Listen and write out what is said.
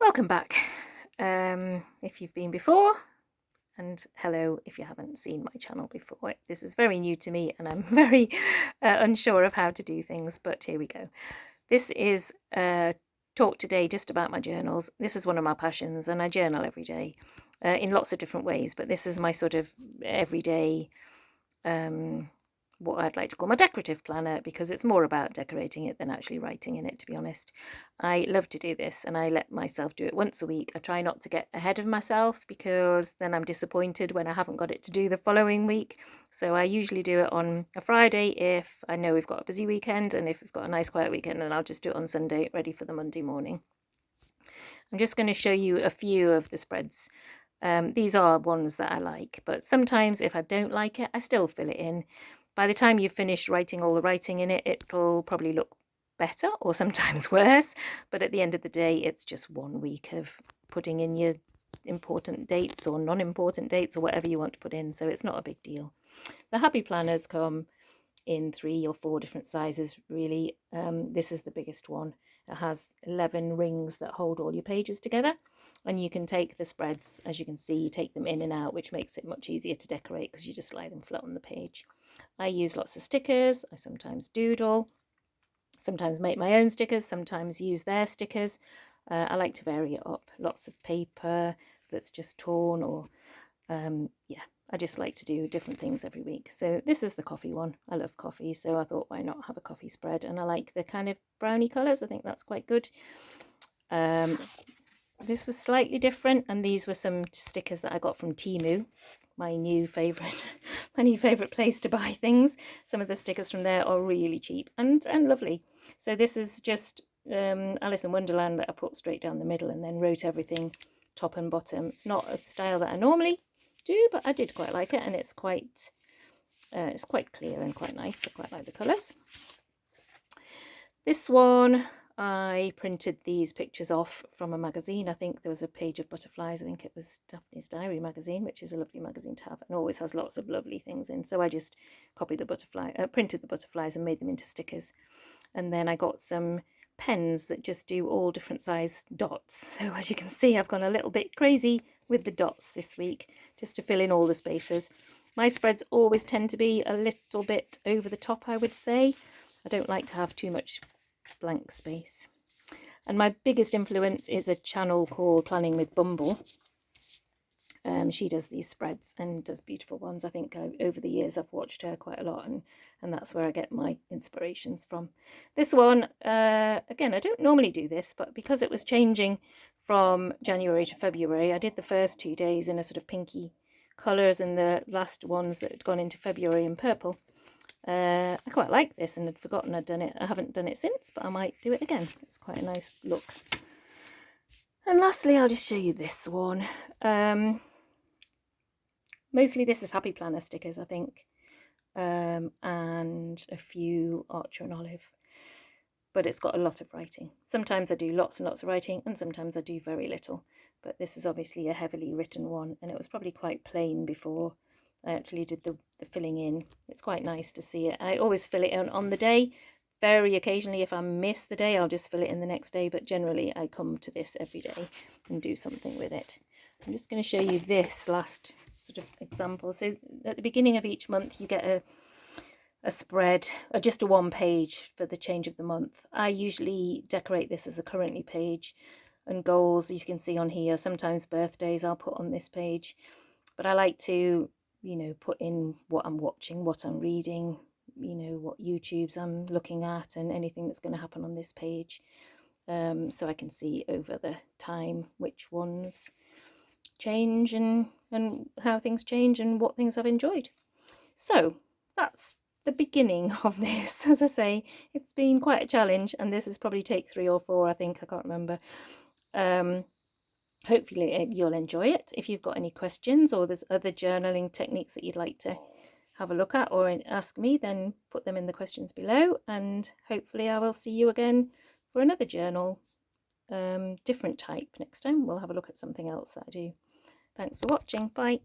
Welcome back, if you've been before, and hello if you haven't seen my channel before. This is very new to me and I'm very unsure of how to do things, but here we go. This is a talk today just about my journals. This is one of my passions and I journal every day in lots of different ways, but this is my sort of everyday what I'd like to call my decorative planner, because it's more about decorating it than actually writing in it, to be honest. I love to do this and I let myself do it once a week. I try not to get ahead of myself because then I'm disappointed when I haven't got it to do the following week. So I usually do it on a Friday if I know we've got a busy weekend, and if we've got a nice quiet weekend, then I'll just do it on Sunday, ready for the Monday morning. I'm just going to show you a few of the spreads. These are ones that I like, but sometimes if I don't like it, I still fill it in. By the time you've finished writing all the writing in it, it'll probably look better or sometimes worse. But at the end of the day, it's just 1 week of putting in your important dates or non-important dates or whatever you want to put in. So it's not a big deal. The happy planners come in 3 or 4 different sizes, really. This is the biggest one. It has 11 rings that hold all your pages together. And you can take the spreads, as you can see, you take them in and out, which makes it much easier to decorate because you just lie them flat on the page. I use lots of stickers. I sometimes doodle, sometimes make my own stickers, sometimes use their stickers. I like to vary it up. Lots of paper that's just torn, or yeah, I just like to do different things every week. So this is the coffee one. I love coffee, so I thought, why not have a coffee spread? And I like the kind of brownie colours. I think that's quite good. This was slightly different, and these were some stickers that I got from Temu, my new favourite place to buy things. Some of the stickers from there are really cheap and lovely. So this is just Alice in Wonderland that I put straight down the middle and then wrote everything top and bottom. It's not a style that I normally do, but I did quite like it, and it's quite clear and quite nice. I quite like the colours. This one, I printed these pictures off from a magazine. I think there was a page of butterflies. I think it was Daphne's Diary magazine, which is a lovely magazine to have and always has lots of lovely things in. So I just copied the printed the butterflies and made them into stickers. And then I got some pens that just do all different size dots. So as you can see, I've gone a little bit crazy with the dots this week, just to fill in all the spaces. My spreads always tend to be a little bit over the top, I would say. I don't like to have too much blank space. And my biggest influence is a channel called Planning with Bumble. She does these spreads and does beautiful ones. I think over the years I've watched her quite a lot, and that's where I get my inspirations from. This one, again, I don't normally do this, but because it was changing from January to February, I did the first 2 days in a sort of pinky colours and the last ones that had gone into February in purple. I quite like this and had forgotten I'd done it. I haven't done it since, but I might do it again. It's quite a nice look. And lastly, I'll just show you this one. Mostly this is Happy Planner stickers, I think, and a few Archer and Olive. But it's got a lot of writing. Sometimes I do lots and lots of writing, and sometimes I do very little. But this is obviously a heavily written one, and it was probably quite plain before I actually did the filling in. It's quite nice to see it. I always fill it in on the day. Very occasionally, if I miss the day, I'll just fill it in the next day. But generally, I come to this every day and do something with it. I'm just going to show you this last sort of example. So at the beginning of each month, you get a spread, or just a 1 page for the change of the month. I usually decorate this as a currently page, and goals, as you can see on here. Sometimes birthdays I'll put on this page. But I like to, you know, put in what I'm watching, what I'm reading, you know, what YouTubes I'm looking at, and anything that's going to happen on this page. So I can see over the time which ones change and how things change and what things I've enjoyed. So that's the beginning of this. As I say, it's been quite a challenge, and this is probably take 3 or 4, I think. I can't remember. Hopefully you'll enjoy it. If you've got any questions or there's other journaling techniques that you'd like to have a look at or ask me, then put them in the questions below, and hopefully I will see you again for another journal, different type next time. We'll have a look at something else that I do. Thanks for watching. Bye.